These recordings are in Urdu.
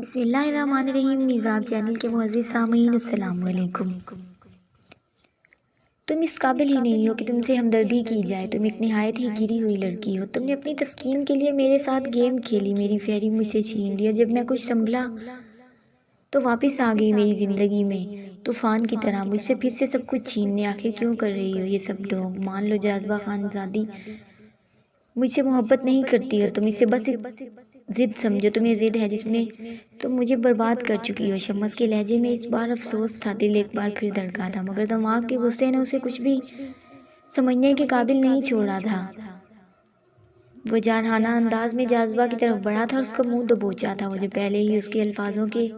بسم اللہ الرحمن الرحیم۔ میزاب چینل کے معزز سامعین السلام علیکم۔ تم اس قابل ہی نہیں ہو کہ تم سے ہمدردی کی جائے۔ تم ایک نہایت ہی گری ہوئی لڑکی ہو۔ تم نے اپنی تسکین کے لیے میرے ساتھ گیم کھیلی، میری فیری مجھ سے چھین لی، اور جب میں کچھ سنبھلا تو واپس آ گئی میری زندگی میں طوفان کی طرح مجھ سے پھر سے سب کچھ چھیننے۔ آخر کیوں کر رہی ہو یہ سب ڈھونگ؟ مان لو جاذبہ خانزادی مجھ سے محبت نہیں کرتی اور تم اسے بس ایک ضد سمجھو۔ تمہیں ضد ہے جس میں تم مجھے برباد کر چکی ہو۔ شمس کے لہجے میں اس بار افسوس تھا، دل ایک بار پھر دھڑکا تھا، مگر دماغ کے غصے نے اسے کچھ بھی سمجھنے کے قابل نہیں چھوڑا تھا۔ وہ جارحانہ انداز میں جاذبہ کی طرف بڑھا تھا اور اس کا منہ دبوچا تھا۔ وہ جو پہلے ہی اس کے الفاظوں کے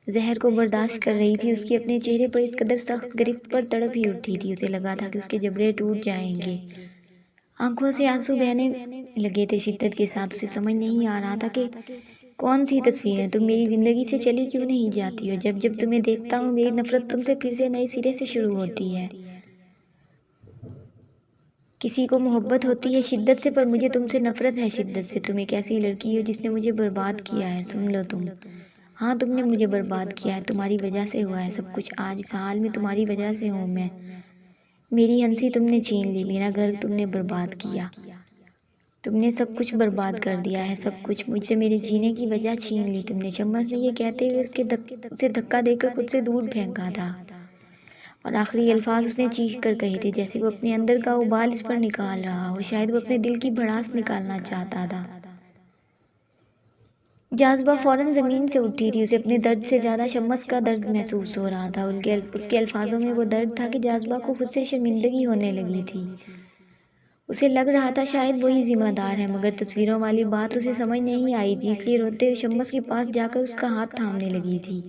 زہر کو برداشت کر رہی تھی، اس کی اپنے چہرے پر اس قدر سخت گرفت پر تڑپ ہی اٹھی تھی۔ اسے لگا تھا کہ اس کے جبڑے ٹوٹ جائیں گے، آنکھوں سے آنسو بہنے لگے تھے شدت کے ساتھ۔ اسے سمجھ نہیں آ رہا تھا کہ کون سی تصویریں تم میری زندگی سے چلی کیوں نہیں جاتی ہو۔ جب جب تمہیں دیکھتا ہوں میری نفرت تم سے پھر سے نئے سرے سے شروع ہوتی ہے۔ کسی کو محبت ہوتی ہے شدت سے، پر مجھے تم سے نفرت ہے شدت سے۔ تم ایک ایسی لڑکی ہو جس نے مجھے برباد کیا ہے۔ سن لو تم، ہاں تم نے مجھے برباد کیا ہے، تمہاری وجہ سے ہوا ہے سب کچھ۔ آج اس حال میں تمہاری وجہ سے ہوں میں۔ میری ہنسی تم نے چھین لی، میرا گھر تم نے برباد کیا، تم نے سب کچھ برباد کر دیا ہے، سب کچھ مجھ سے میرے جینے کی وجہ چھین لی تم نے۔ شمس نے یہ کہتے ہوئے اسے دھکا دے کر خود سے دور پھینکا تھا، اور آخری الفاظ اس نے چیخ کر کہے تھے جیسے وہ اپنے اندر کا ابال اس پر نکال رہا ہو، شاید وہ اپنے دل کی بھڑاس نکالنا چاہتا تھا۔ جاذبہ فوراً زمین سے اٹھی تھی، اسے اپنے درد سے زیادہ شمس کا درد محسوس ہو رہا تھا۔ اس کے الفاظوں میں وہ درد تھا کہ جاذبہ کو خود سے شرمندگی ہونے لگی تھی۔ اسے لگ رہا تھا شاید وہی ذمہ دار ہے، مگر تصویروں والی بات اسے سمجھ نہیں آئی تھی، اس لیے روتے ہوئے شمس کے پاس جا کر اس کا ہاتھ تھامنے لگی تھی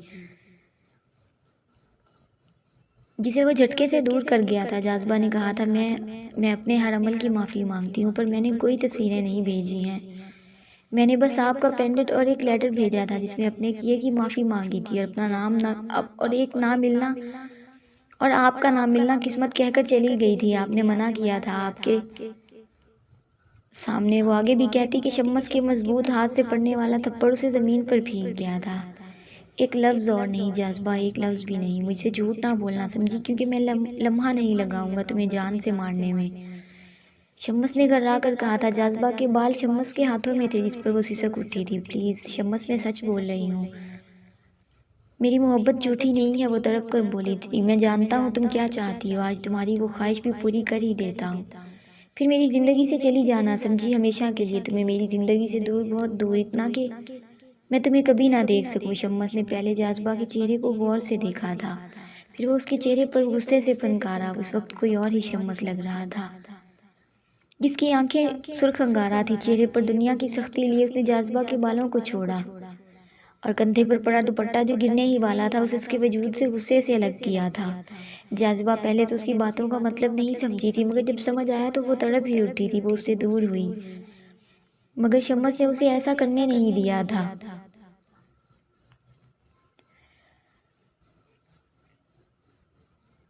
جسے وہ جھٹکے سے دور کر گیا تھا۔ جاذبہ نے کہا تھا، میں اپنے ہر عمل کی معافی مانگتی ہوں، پر میں نے کوئی تصویریں نہیں بھیجی ہیں۔ میں نے بس آپ کا پینڈنٹ اور ایک لیٹر بھیجا تھا جس میں اپنے کیے کی معافی مانگی تھی، اور اپنا نام اور ایک نہ ملنا اور آپ کا نام ملنا قسمت کہہ کر چلی گئی تھی۔ آپ نے منع کیا تھا آپ کے سامنے۔ وہ آگے بھی کہتی کہ شمس کے مضبوط ہاتھ سے پڑنے والا تھپڑ اسے زمین پر پھینک گیا تھا۔ ایک لفظ اور نہیں جاذبہ، ایک لفظ بھی نہیں، مجھ سے جھوٹ نہ بولنا سمجھی، کیونکہ میں لمحہ نہیں لگاؤں گا تمہیں جان سے مارنے میں۔ شمس نے گھرا کر کہا تھا۔ جاذبہ کے بال شمس کے ہاتھوں میں تھے جس پر وہ سسک اٹھی تھی۔ پلیز شمس، میں سچ بول رہی ہوں، میری محبت جھوٹی نہیں ہے، وہ تڑپ کر بولی تھی۔ میں جانتا ہوں تم کیا چاہتی ہو، آج تمہاری وہ خواہش بھی پوری کر ہی دیتا ہوں، پھر میری زندگی سے چلی جانا سمجھی، ہمیشہ کے لیے، تمہیں میری زندگی سے دور، بہت دور، اتنا کہ میں تمہیں کبھی نہ دیکھ سکوں۔ شمس نے پہلے جاذبہ کے چہرے کو غور سے دیکھا تھا، پھر وہ اس کے چہرے پر غصے سے فنکارا۔ اس وقت کوئی اور ہی شمس لگ رہا تھا، جس کی آنکھیں سرخ انگارہ تھی۔ چہرے پر دنیا کی سختی لیے اس نے جاذبہ کے بالوں کو چھوڑا، اور کندھے پر پڑا دوپٹہ جو گرنے ہی والا تھا اسے اس کے وجود سے غصے سے الگ کیا تھا۔ جاذبہ پہلے تو اس کی باتوں کا مطلب نہیں سمجھی تھی، مگر جب سمجھ آیا تو وہ تڑپ ہی اٹھی تھی۔ وہ اس سے دور ہوئی، مگر شمس نے اسے ایسا کرنے نہیں دیا تھا۔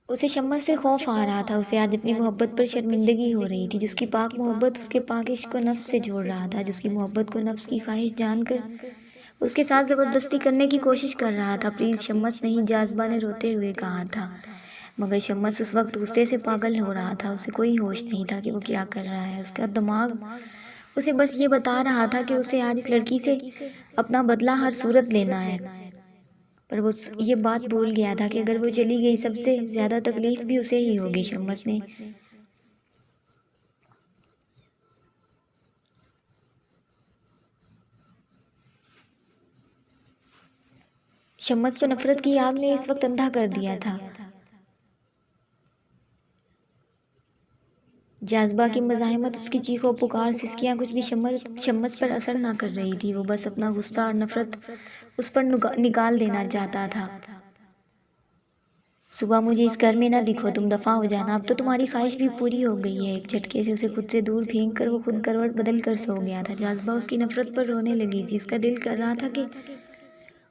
اسے شمس سے خوف آ رہا تھا، اسے آج اپنی محبت پر شرمندگی ہو رہی تھی۔ جس کی پاک محبت اس کے پاک عشق کو نفس سے جوڑ رہا تھا، جس کی محبت کو نفس کی خواہش جان کر اس کے ساتھ زبردستی کرنے کی کوشش کر رہا تھا۔ پلیز شمس نہیں، جاذبہ نے روتے ہوئے کہا تھا، مگر شمس اس وقت غصے سے پاگل ہو رہا تھا۔ اسے کوئی ہوش نہیں تھا کہ وہ کیا کر رہا ہے۔ اس کا دماغ اسے بس یہ بتا رہا تھا کہ اسے آج اس لڑکی سے اپنا بدلہ ہر صورت لینا ہے، پر وہ یہ بات بھول گیا تھا کہ اگر وہ چلی گئی سب سے زیادہ تکلیف بھی اسے ہی ہوگی۔ شمس کو نفرت کی آگ نے اس وقت اندھا کر دیا تھا۔ جاذبہ کی مزاحمت، اس کی چیخ و پکار، سسکیاں کچھ بھی شمس پر اثر نہ کر رہی تھی۔ وہ بس اپنا غصہ اور نفرت اس پر نکال دینا چاہتا تھا۔ صبح مجھے اس گھر میں نہ دکھو، تم دفع ہو جانا، اب تو تمہاری خواہش بھی پوری ہو گئی ہے۔ ایک جھٹکے سے اسے خود سے دور پھینک کر وہ خود کروٹ بدل کر سو گیا تھا۔ جاذبہ اس کی نفرت پر رونے لگی تھی۔ اس کا دل کر رہا تھا کہ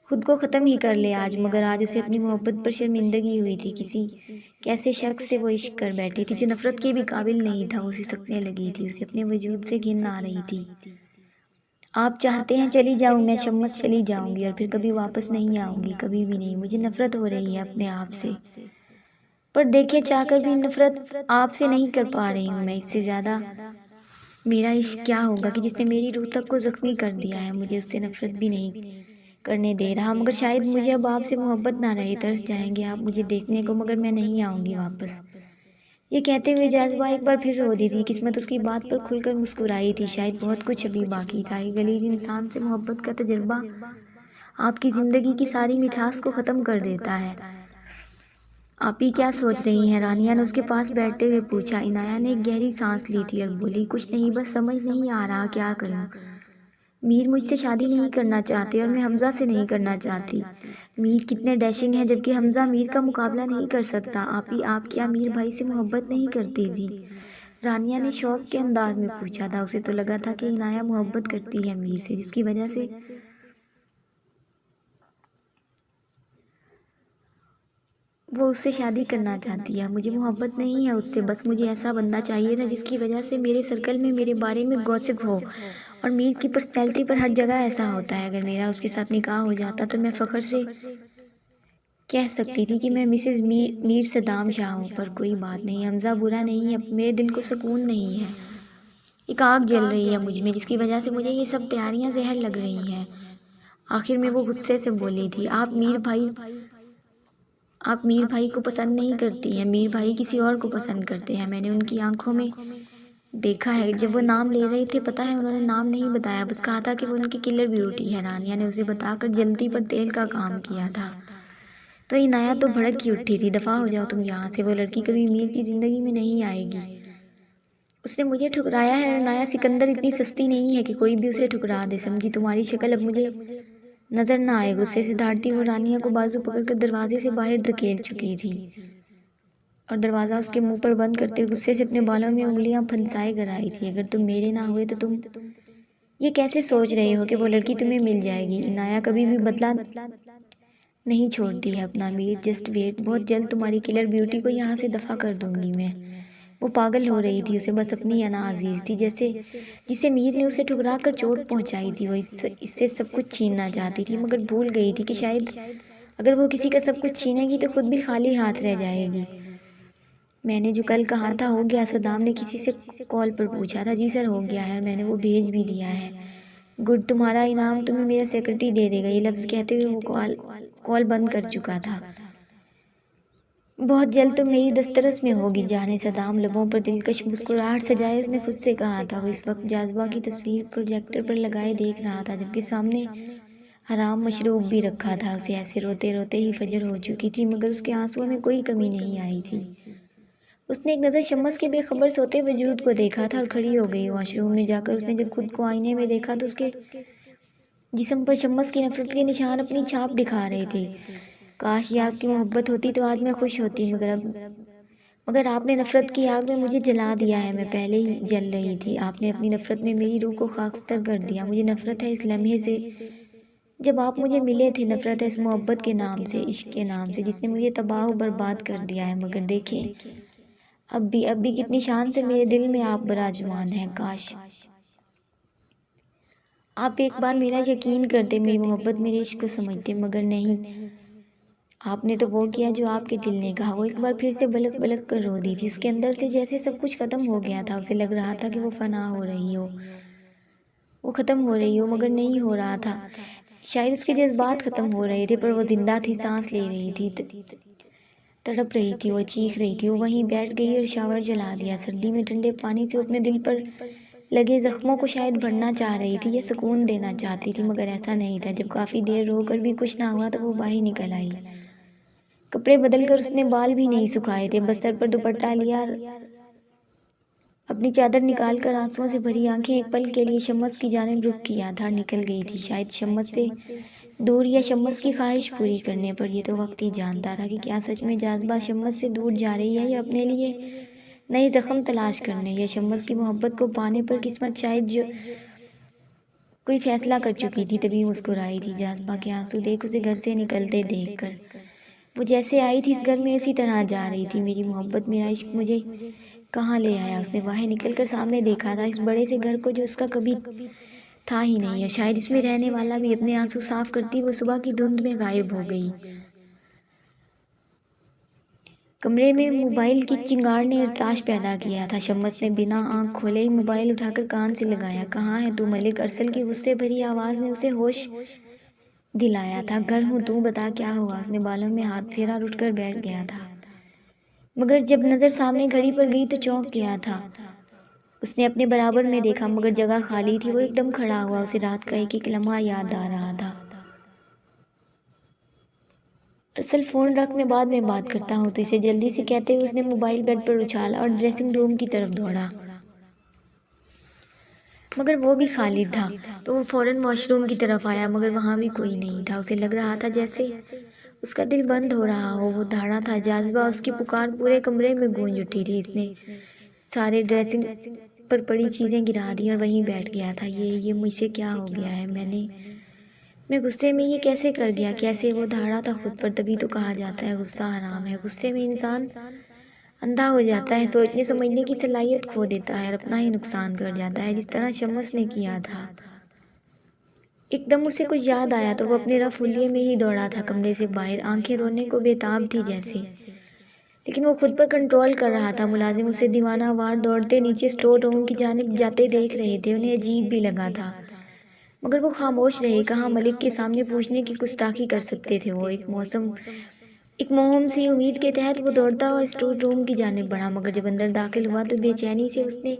خود کو ختم ہی کر لے آج، مگر آج اسے اپنی محبت پر شرمندگی ہوئی تھی۔ کسی کیسے شخص سے وہ عشق کر بیٹھی تھی جو نفرت کے بھی قابل نہیں تھا۔ وہ سسکنے لگی تھی، اسے اپنے وجود سے گھن آ رہی تھی، آپ چاہتے ہیں چلی جاؤں میں، شمس چلی جاؤں گی اور پھر کبھی واپس نہیں آؤں گی، کبھی بھی نہیں۔ مجھے نفرت ہو رہی ہے اپنے آپ سے، پر دیکھے چاہ کر بھی نفرت آپ سے نہیں کر پا رہی ہوں میں۔ اس سے زیادہ میرا عشق کیا ہوگا کہ جس نے میری روح تک کو زخمی کر دیا ہے، مجھے اس سے نفرت بھی نہیں کرنے دے رہا۔ مگر شاید مجھے اب آپ سے محبت نہ رہے، ترس جائیں گے آپ مجھے دیکھنے کو، مگر میں نہیں آؤں گی واپس۔ یہ کہتے ہوئے جاذبہ ایک بار پھر رو دی تھی۔ قسمت اس کی بات پر کھل کر مسکرائی تھی۔ شاید بہت کچھ ابھی باقی تھا۔ ایک غلیظ انسان سے محبت کا تجربہ آپ کی زندگی کی ساری مٹھاس کو ختم کر دیتا ہے۔ آپ ہی کیا سوچ رہی ہیں؟ رانیہ نے اس کے پاس بیٹھتے ہوئے پوچھا۔ عنایہ نے ایک گہری سانس لی تھی اور بولی، کچھ نہیں، بس سمجھ نہیں آ رہا کیا کروں۔ میر مجھ سے شادی نہیں کرنا چاہتے اور میں حمزہ سے نہیں کرنا چاہتی۔ میر کتنے ڈیشنگ ہے، جبکہ حمزہ میر کا مقابلہ نہیں کر سکتا۔ آپ کیا میر بھائی سے محبت نہیں کرتی تھی؟ رانیہ نے شوق کے انداز میں پوچھا تھا۔ اسے تو لگا تھا کہ عنایہ محبت کرتی ہے میر سے، جس کی وجہ سے وہ اس سے شادی کرنا چاہتی ہے۔ مجھے محبت نہیں ہے اس سے، بس مجھے ایسا بندہ چاہیے تھا جس کی وجہ سے میرے سرکل میں میرے بارے میں گوسپ ہو، اور میر کی پرسنالٹی پر ہر جگہ ایسا ہوتا ہے۔ اگر میرا اس کے ساتھ نکاح ہو جاتا تو میں فخر سے کہہ سکتی تھی کہ میں مسز میر صدام شاہ ہوں۔ پر کوئی بات نہیں، حمزہ برا نہیں ہے، میرے دل کو سکون نہیں ہے۔ ایک آگ جل رہی ہے مجھ میں، جس کی وجہ سے مجھے یہ سب تیاریاں زہر لگ رہی ہیں۔ آخر میں وہ غصے سے بولی تھی، آپ میر بھائی کو پسند نہیں کرتی ہیں، میر بھائی کسی اور کو پسند کرتے ہیں۔ میں نے ان کی آنکھوں میں دیکھا ہے، جب وہ نام لے رہے تھے، پتہ ہے انہوں نے نام نہیں بتایا، بس کہا تھا کہ وہ ان کی کلر بیوٹی ہے۔ رانیہ نے اسے بتا کر جلتی پر تیل کا کام کیا تھا۔ تو عنایہ تو بھڑک ہی اٹھی تھی، دفعہ ہو جاؤ تم یہاں سے، وہ لڑکی کبھی میر کی زندگی میں نہیں آئے گی۔ اس نے مجھے ٹھکرایا ہے، عنایہ سکندر اتنی سستی نہیں ہے کہ کوئی بھی اسے ٹھکرا دے، سمجھی؟ تمہاری شکل اب مجھے نظر نہ آئے۔ غصے سے دھاڑتی وہ رانیہ کو بازو پکڑ کر دروازے سے باہر دھکیل چکی تھی اور دروازہ اس کے منہ پر بند کرتے غصے سے اپنے بالوں میں انگلیاں پھنسائے کر آئی تھی۔ اگر تم میرے نہ ہوئے تو تم یہ کیسے سوچ رہے ہو کہ وہ لڑکی تمہیں مل جائے گی؟ عنایہ کبھی بھی بدلہ نہیں چھوڑتی ہے اپنا میر، جسٹ ویٹ، بہت جلد تمہاری کلر بیوٹی کو یہاں سے دفع کر دوں گی میں۔ وہ پاگل ہو رہی تھی، اسے بس اپنی انا عزیز تھی، جسے میر نے اسے ٹھکرا کر چوٹ پہنچائی تھی۔ وہ اس سے سب کچھ چھیننا چاہتی تھی، مگر بھول گئی تھی کہ شاید اگر وہ کسی کا سب کچھ چھینے گی تو خود بھی خالی ہاتھ رہ جائے گی۔ میں نے جو کل کہا تھا ہو گیا؟ صدام نے کسی سے کال پر پوچھا تھا۔ جی سر، ہو گیا ہے اور میں نے وہ بھیج بھی دیا ہے۔ گڈ، تمہارا انعام تمہیں میرا سیکرٹری دے دے گا۔ یہ لفظ کہتے ہوئے وہ کال بند کر چکا تھا۔ بہت جلد تم میری دسترس میں ہوگی جانے، صدام لبوں پر دلکش مسکراہٹ سجائے اس نے خود سے کہا تھا۔ وہ اس وقت جاذبہ کی تصویر پروجیکٹر پر لگائے دیکھ رہا تھا، جبکہ سامنے حرام مشروب بھی رکھا تھا۔ اسے ایسے روتے روتے ہی فجر ہو چکی تھی، مگر اس کے آنسوؤں میں کوئی کمی نہیں آئی تھی۔ اس نے ایک نظر شمس کے بے خبر سوتے وجود کو دیکھا تھا اور کھڑی ہو گئی۔ واش روم میں جا کر اس نے جب خود کو آئینے میں دیکھا تو اس کے جسم پر شمس کی نفرت کے نشان اپنی چھاپ دکھا رہے تھے۔ کاش یہ آپ کی محبت ہوتی تو آج میں خوش ہوتی، مگر آپ نے نفرت کی آگ میں مجھے جلا دیا ہے۔ میں پہلے ہی جل رہی تھی، آپ نے اپنی نفرت میں میری روح کو خاکستر کر دیا۔ مجھے نفرت ہے اس لمحے سے جب آپ مجھے ملے تھے، نفرت ہے اس محبت کے نام سے، عشق کے نام سے، جس نے مجھے تباہ و برباد کر دیا ہے۔ مگر دیکھیں اب بھی کتنی شان سے میرے دل میں آپ براجمان ہیں۔ کاش آپ ایک بار میرا یقین کرتے، میری محبت، میرے عشق کو سمجھتے، مگر نہیں، آپ نے تو وہ کیا جو آپ کے دل نے کہا۔ وہ ایک بار پھر سے بلک بلک کر رو دی تھی، اس کے اندر سے جیسے سب کچھ ختم ہو گیا تھا۔ اسے لگ رہا تھا کہ وہ فنا ہو رہی ہو، وہ ختم ہو رہی ہو، مگر نہیں ہو رہا تھا۔ شاید اس کے جذبات ختم ہو رہے تھے، پر وہ زندہ تھی، سانس لے رہی تھی، تڑپ رہی تھی، وہ چیخ رہی تھی۔ وہ وہیں بیٹھ گئی اور شاور جلا دیا۔ سردی میں ٹھنڈے پانی سے اپنے دل پر لگے زخموں کو شاید بھرنا چاہ رہی تھی یا سکون دینا چاہتی تھی، مگر ایسا نہیں تھا۔ جب کافی دیر رو کر بھی کچھ نہ ہوا تو وہ باہر نکل آئی۔ کپڑے بدل کر اس نے بال بھی نہیں سکھائے تھے، بس سر پر دوپٹہ لیا، اپنی چادر نکال کر آنسوؤں سے بھری آنکھیں ایک پل کے لیے شمس کی جانب رخ کیا تھا اور نکل گئی تھی، شاید شمس سے دور یا شمس کی خواہش پوری کرنے پر۔ یہ تو وقت ہی جانتا تھا کہ کیا سچ میں جاذبہ شمس سے دور جا رہی ہے، یا اپنے لیے نئے زخم تلاش کرنے، یا شمس کی محبت کو پانے پر قسمت شاید جو کوئی فیصلہ کر چکی تھی۔ تبھی مسکرائی تھی جاذبہ کے آنسو دیکھ اسے گھر سے نکلتے دیکھ کر۔ وہ جیسے آئی تھی اس گھر میں اسی طرح جا رہی تھی۔ میری محبت، میرا عشق مجھے کہاں لے آیا؟ اس نے باہر نکل کر سامنے دیکھا تھا، اس بڑے سے گھر کو جو اس کا کبھی تھا ہی نہیں، اور شاید اس میں رہنے والا بھی اپنے آنسو صاف کرتی وہ صبح کی دھند میں غائب ہو گئی۔ کمرے میں موبائل کی چنگاڑ نے ارتعاش پیدا کیا تھا۔ شمس نے بنا آنکھ کھولے ہی موبائل اٹھا کر کان سے لگایا۔ کہاں ہے تو ملک؟ ارسل کی غصے بھری آواز نے اسے ہوش دلایا تھا۔ گھر ہوں، تو بتا کیا ہوا؟ اس نے بالوں میں ہاتھ پھیرا اور اٹھ کر بیٹھ گیا تھا، مگر جب نظر سامنے گھڑی پر گئی تو چونک گیا تھا۔ اس نے اپنے برابر میں دیکھا مگر جگہ خالی تھی۔ وہ ایک دم کھڑا ہوا، اسے رات کا ایک ایک لمحہ یاد آ رہا تھا۔ ارسل فون رکھ، میں بعد میں بات کرتا ہوں تو اسے جلدی سے کہتے ہوئے اس نے موبائل بیڈ پر اچھالا اور ڈریسنگ روم کی طرف دوڑا، مگر وہ بھی خالی تھا۔ تو وہ فوراً واش روم کی طرف آیا مگر وہاں بھی کوئی نہیں تھا۔ اسے لگ رہا تھا جیسے اس کا دل بند ہو رہا ہو۔ وہ دھاڑا تھا جاذبہ، اس کی پکار پورے کمرے میں گونج اٹھی تھی۔ اس نے سارے ڈریسنگ پر پڑی چیزیں گرا دی اور وہیں بیٹھ گیا تھا۔ یہ مجھ سے کیا ہو گیا ہے؟ میں غصے میں یہ کیسے کر گیا؟ کیسے؟ وہ دھاڑا تھا خود پر۔ تبھی تو کہا جاتا ہے غصہ حرام ہے۔ غصے میں انسان اندھا ہو جاتا ہے، سوچنے سمجھنے کی صلاحیت کھو دیتا ہے اور اپنا ہی نقصان کر جاتا ہے، جس طرح شمس نے کیا تھا۔ ایک دم اسے کچھ یاد آیا تو وہ اپنے رف حلیے میں ہی دوڑا تھا کمرے سے باہر۔ آنکھیں رونے کو بےتاب تھی جیسے، لیکن وہ خود پر کنٹرول کر رہا تھا۔ ملازم اسے دیوانہ وار دوڑتے نیچے اسٹور روم کی جانب جاتے دیکھ رہے تھے۔ انہیں عجیب بھی لگا تھا مگر وہ خاموش رہے۔ کہاں ملک کے سامنے پوچھنے کی گستاخی کر سکتے تھے وہ؟ ایک موہم سی امید کے تحت وہ دوڑتا ہوا اسٹور روم کی جانب بڑھا، مگر جب اندر داخل ہوا تو بے چینی سے اس نے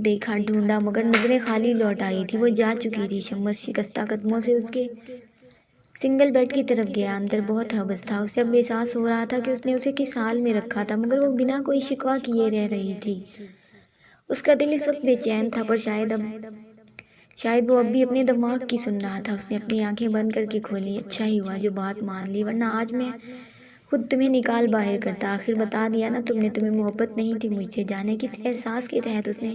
دیکھا، ڈھونڈا، مگر نظریں خالی لوٹ آئی تھی۔ وہ جا چکی تھی۔ شمس شکستہ قدموں سے اس کے سنگل بیڈ کی طرف گیا۔ اندر بہت حبس تھا۔ اسے اب احساس ہو رہا تھا کہ اس نے اسے کس حال میں رکھا تھا، مگر وہ بنا کوئی شکوہ کیے رہ رہی تھی۔ اس کا دل اس وقت بے چین تھا، پر شاید وہ اب بھی اپنے دماغ کی سن رہا تھا۔ اس نے اپنی آنکھیں بند کر کے کھولی۔ اچھا ہی ہوا جو بات مان لی، ورنہ آج میں خود تمہیں نکال باہر کرتا۔ آخر بتا دیا نا تمہیں محبت نہیں تھی مجھ سے۔ جانے کس احساس کے تحت اس نے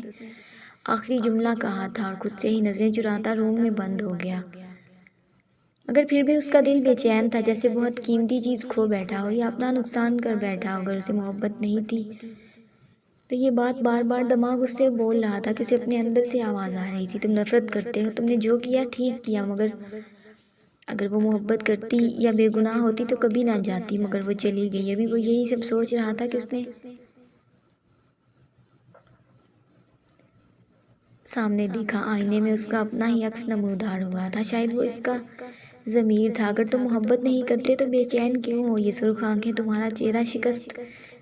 آخری جملہ کہا تھا اور خود سے ہی نظریں چراتا روم میں بند ہو گیا، مگر پھر بھی اس کا دل بے چین تھا، جیسے بہت قیمتی چیز کھو بیٹھا ہو یا اپنا نقصان کر بیٹھا ہو۔ اگر اسے محبت نہیں تھی تو یہ بات بار بار دماغ اس سے بول رہا تھا کہ اسے اپنے اندر سے آواز آ رہی تھی، تم نفرت کرتے ہو، تم نے جو کیا ٹھیک کیا۔ مگر اگر وہ محبت کرتی یا بے گناہ ہوتی تو کبھی نہ جاتی، مگر وہ چلی گئی۔ ابھی وہ یہی سب سوچ رہا تھا کہ اس نے سامنے دیکھا، آئینے میں اس کا اپنا ہی عکس نمودار ہوا تھا۔ شاید وہ اس کا ضمیر تھا۔ اگر تم محبت نہیں کرتے تو بے چین کیوں ہو؟ یہ سرخ آنکھیں، تمہارا چہرہ شکست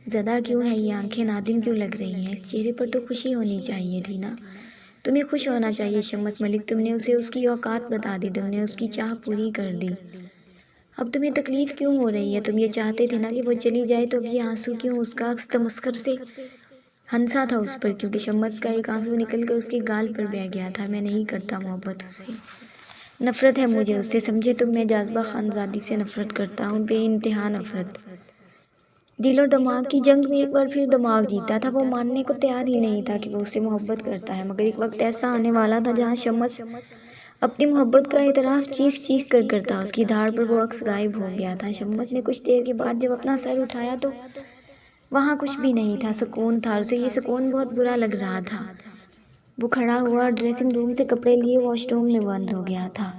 زدہ کیوں ہے؟ یہ آنکھیں نادم کیوں لگ رہی ہیں؟ اس چہرے پر تو خوشی ہونی چاہیے تھی نا، تمہیں خوش ہونا چاہیے شمس ملک۔ تم نے اسے اس کی اوقات بتا دی، تم نے اس کی چاہ پوری کر دی۔ اب تمہیں تکلیف کیوں ہو رہی ہے؟ تم یہ چاہتے تھے نا کہ وہ چلی جائے، تو اب یہ آنسو کیوں؟ اس کا عکس تمسخر سے ہنسا تھا اس پر، کیونکہ شمس کا ایک آنسو نکل کر اس کے گال پر بہہ گیا تھا۔ میں نہیں کرتا محبت اس سے، نفرت ہے مجھے اس سے، سمجھے تم؟ میں جاذبہ خانزادی سے نفرت کرتا ہوں، بے انتہا نفرت۔ دل اور دماغ کی جنگ میں ایک بار پھر دماغ جیتا تھا۔ وہ ماننے کو تیار ہی نہیں تھا کہ وہ اس سے محبت کرتا ہے، مگر ایک وقت ایسا آنے والا تھا جہاں شمس اپنی محبت کا اعتراف چیخ چیخ کر کرتا۔ اس کی دھاڑ پر وہ عکس غائب ہو گیا تھا۔ شمس نے کچھ دیر کے بعد جب اپنا سر اٹھایا تو وہاں کچھ بھی نہیں تھا، سکون تھا، اور اسے یہ سکون بہت برا لگ رہا تھا۔ وہ کھڑا ہوا اور ڈریسنگ روم سے کپڑے لیے واش روم میں بند ہو گیا تھا۔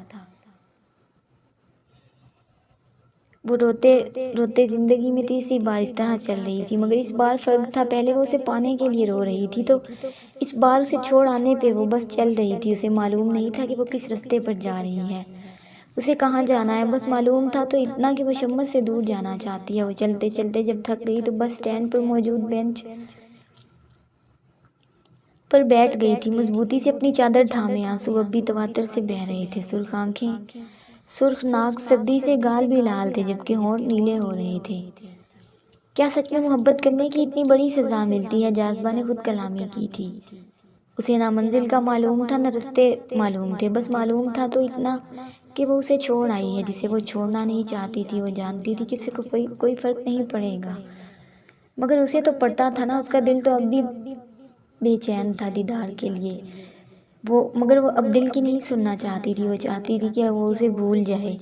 وہ روتے روتے زندگی میں تیسری بار اس طرح چل رہی تھی، مگر اس بار فرق تھا۔ پہلے وہ اسے پانے کے لیے رو رہی تھی، تو اس بار اسے چھوڑ آنے پہ وہ بس چل رہی تھی۔ اسے معلوم نہیں تھا کہ وہ کس رستے پر جا رہی ہے، اسے کہاں جانا ہے، بس معلوم تھا تو اتنا کہ وہ شمس سے دور جانا چاہتی ہے۔ وہ چلتے چلتے جب تھک گئی تو بس اسٹینڈ پر موجود بینچ پر بیٹھ گئی تھی، مضبوطی سے اپنی چادر تھامے۔ آنسو اب بھی تواتر سے بہہ رہے تھے، سرخ آنکھیں، سرخ ناک، سردی سے گال بھی لال تھے جبکہ ہونٹ نیلے ہو رہے تھے۔ کیا سچ میں محبت کرنے کی اتنی بڑی سزا ملتی ہے؟ جاذبہ نے خود کلامی کی تھی۔ اسے نہ منزل کا معلوم تھا، نہ رستے معلوم تھے، بس معلوم تھا تو اتنا کہ وہ اسے چھوڑ آئی ہے جسے وہ چھوڑنا نہیں چاہتی تھی۔ وہ جانتی تھی کہ اسے کوئی فرق نہیں پڑے گا، مگر اسے تو پڑتا تھا نا۔ اس کا دل تو اب بھی بے چین تھا دیدار کے لیے، مگر وہ اب دل کی نہیں سننا چاہتی تھی۔ وہ چاہتی تھی کہ وہ اسے بھول جائے۔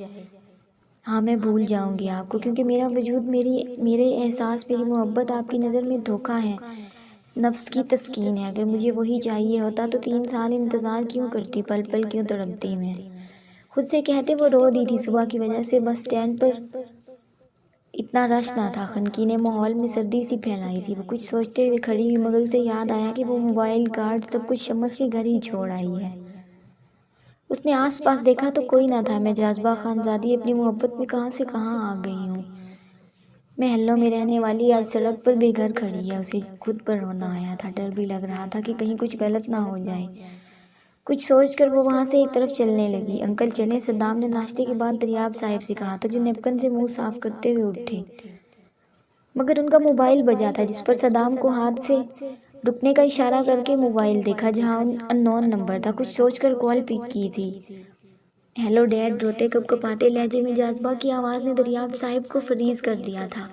ہاں میں بھول جاؤں گی آپ کو، کیونکہ میرا وجود، میرے احساس، میری محبت آپ کی نظر میں دھوکہ ہے، نفس کی تسکین ہے، اگر مجھے وہی چاہیے ہوتا تو 3 سال انتظار کیوں کرتی، پل پل کیوں تڑپتی میں۔ خود سے کہتے وہ رو دی تھی صبح کی وجہ سے، بس اسٹینڈ پر اتنا رش نہ تھا، خنکی نے ماحول میں سردی سی پھیلائی تھی۔ وہ کچھ سوچتے ہوئے کھڑی ہوئی، مگر اسے یاد آیا کہ وہ موبائل کارڈ سب کچھ شمس کے گھر ہی چھوڑ آئی ہے۔ اس نے آس پاس دیکھا تو کوئی نہ تھا۔ میں جاذبہ خانزادی اپنی محبت میں کہاں سے کہاں آ گئی ہوں۔ محلوں میں رہنے والی آج سڑک پر بے گھر کھڑی ہے۔ اسے خود پر رونا آیا تھا، ڈر بھی لگ رہا تھا کہ کہیں کچھ غلط نہ ہو جائے۔ کچھ سوچ کر وہ وہاں سے ایک طرف چلنے لگی۔ انکل چلیں، صدام نے ناشتے کے بعد دریاب صاحب سے کہا تھا، جو نیپکن سے منہ صاف کرتے ہوئے اٹھے۔ مگر ان کا موبائل بجا تھا، جس پر صدام کو ہاتھ سے رکنے کا اشارہ کر کے موبائل دیکھا، جہاں ان نون نمبر تھا۔ کچھ سوچ کر کال پک کی تھی۔ ہیلو ڈیڈ، روتے کپکپاتے لہجے میں جاذبہ کی آواز نے دریاب صاحب کو فریز کر دیا تھا۔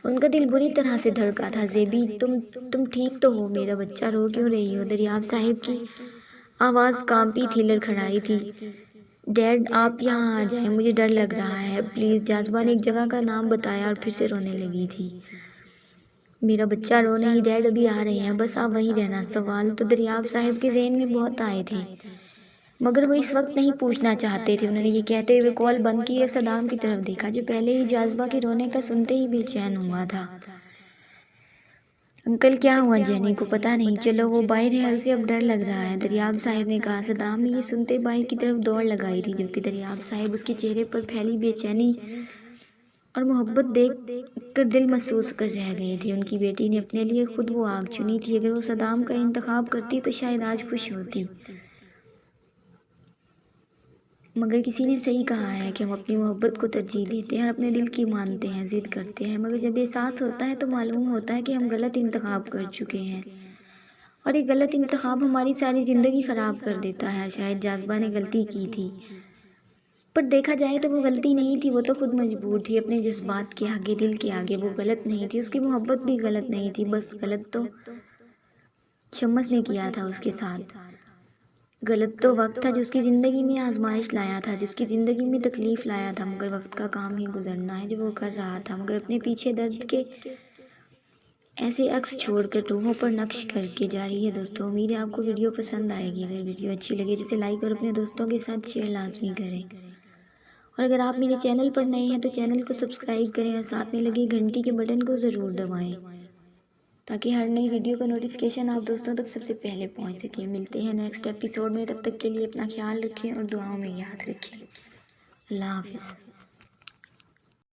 ان کا دل بری طرح سے دھڑکا تھا۔ زیبی، تم ٹھیک تو ہو؟ میرا بچہ، رو کیوں رہی ہو؟ دریاب صاحب کی آواز کانپی تھی، لڑکھڑائی تھی۔ ڈیڈ، آپ یہاں آ جائیں، مجھے ڈر لگ رہا ہے، پلیز۔ جاذبہ نے ایک جگہ کا نام بتایا اور پھر سے رونے لگی تھی۔ میرا بچہ، رو نہیں، ڈیڈ ابھی آ رہے ہیں، بس آپ وہیں رہنا۔ سوال تو دریاب صاحب کے ذہن میں بہت آئے تھے، مگر وہ اس وقت نہیں پوچھنا چاہتے تھے۔ انہوں نے یہ کہتے ہوئے کال بند کی اور صدام کی طرف دیکھا، جو پہلے ہی جاذبہ کے رونے کا سنتے ہی بے چین ہوا تھا۔ انکل، کیا ہوا؟ جینی کو پتہ نہیں۔ چلو، وہ باہر ہے اور اسے اب ڈر لگ رہا ہے، دریاب صاحب نے کہا۔ صدام نے یہ سنتے باہر کی طرف دوڑ لگائی تھی، جبکہ دریاب صاحب اس کے چہرے پر پھیلی بے چینی اور محبت دیکھ کر دل محسوس کر رہ گئے تھے۔ ان کی بیٹی نے اپنے لیے خود وہ آگ چنی تھی، اگر وہ صدام کا انتخاب کرتی تو شاید آج خوش ہوتی۔ مگر کسی نے صحیح کہا ہے کہ ہم اپنی محبت کو ترجیح دیتے ہیں اور اپنے دل کی مانتے ہیں، ضد کرتے ہیں، مگر جب احساس ہوتا ہے تو معلوم ہوتا ہے کہ ہم غلط انتخاب کر چکے ہیں، اور ایک غلط انتخاب ہماری ساری زندگی خراب کر دیتا ہے۔ شاید جاذبہ نے غلطی کی تھی، پر دیکھا جائے تو وہ غلطی نہیں تھی، وہ تو خود مجبور تھی اپنے جذبات کے آگے، دل کے آگے۔ وہ غلط نہیں تھی، اس کی محبت بھی غلط نہیں تھی، بس غلط تو شمس نے کیا تھا اس کے ساتھ۔ غلط تو وقت تھا جو اس کی زندگی میں آزمائش لایا تھا، جس کی زندگی میں تکلیف لایا تھا، مگر وقت کا کام ہی گزرنا ہے جو وہ کر رہا تھا، مگر اپنے پیچھے درد کے ایسے عکس چھوڑ کر روحوں پر نقش کر کے جاری ہے۔ دوستوں، امید ہے آپ کو ویڈیو پسند آئے گی۔ اگر ویڈیو اچھی لگے جسے لائک اور اپنے دوستوں کے ساتھ شیئر لازمی کریں، اور اگر آپ میرے چینل پر نئے ہیں تو چینل کو سبسکرائب کریں اور ساتھ میں لگے گھنٹی کے بٹن کو ضرور دبائیں، تاکہ ہر نئی ویڈیو کا نوٹیفیکیشن آپ دوستوں تک سب سے پہلے پہنچ سکے۔ ملتے ہیں نیکسٹ ایپیسوڈ میں، تب تک کے لیے اپنا خیال رکھیں اور دعاؤں میں یاد رکھیں۔ اللہ حافظ۔